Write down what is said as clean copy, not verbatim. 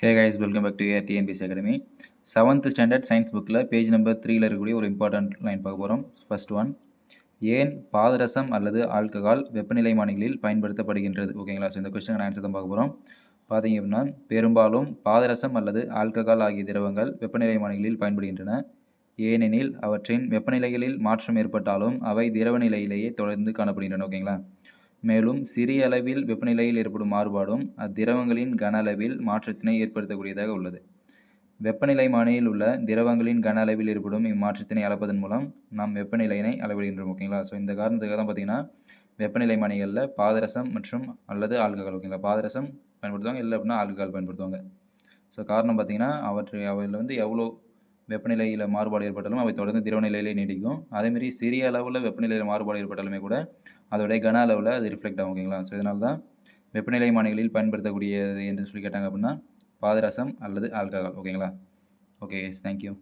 Hey guys, welcome back to your TNPC Academy. 7th standard science bookல page number 3ல இருக்கக்கூடிய ஒரு important line பார்க்க போகிறோம். ஃபர்ஸ்ட் ஒன், ஏன் பாதரசம் அல்லது ஆல்கஹால் வெப்பநிலைமானிகளில் பயன்படுத்தப்படுகின்றது? ஓகேங்களா? ஸோ இந்த கொஸ்டின் ஆன்சர் தான் பார்க்க போகிறோம். பார்த்தீங்க அப்படின்னா, பெரும்பாலும் பாதரசம் அல்லது ஆல்கஹால் ஆகிய திரவங்கள் வெப்பநிலைமானிகளில் பயன்படுகின்றன. ஏனெனில் அவற்றின் வெப்பநிலைகளில் மாற்றம் ஏற்பட்டாலும் அவை திரவ நிலையிலேயே தொடர்ந்து காணப்படுகின்றன. ஓகேங்களா? மேலும் சிறிய அளவில் வெப்பநிலையில் ஏற்படும் மாறுபாடும் அத்திரவங்களின் கன அளவில் மாற்றத்தினை ஏற்படுத்தக்கூடியதாக உள்ளது. வெப்பநிலைமானியில் உள்ள திரவங்களின் கன அளவில் ஏற்படும் இம்மாற்றத்தினை அளப்பதன் மூலம் நாம் வெப்பநிலையினை அளவிடுகின்றோம். ஓகேங்களா? ஸோ இந்த காரணத்துக்காக தான் பார்த்தீங்கன்னா வெப்பநிலைமானிகளில் பாதரசம் மற்றும் அல்லது ஆல்கஹால், ஓகேங்களா, பாதரசம் பயன்படுத்துவாங்க, இல்லை அப்படின்னா ஆல்கஹால் பயன்படுத்துவாங்க. ஸோ காரணம் பார்த்தீங்கன்னா அவையில் வந்து எவ்வளோ வெப்பநிலையில் மாறுபாடு ஏற்பட்டாலும் அவை தொடர்ந்து திரவ நிலையிலே நீடிக்கும். அதேமாரி சிறிய அளவில் வெப்பநிலையில் மாறுபாடு ஏற்பட்டாலுமே கூட அதோடைய கன அளவில் அது ரிஃப்ளெக்ட் ஆகும். ஓகேங்களா? ஸோ இதனால தான் வெப்பநிலைமானிகளில் பயன்படுத்தக்கூடியது என்று சொல்லி கேட்டாங்க அப்படின்னா பாதரசம் அல்லது ஆல்கஹால். ஓகேங்களா? Okay, thank you.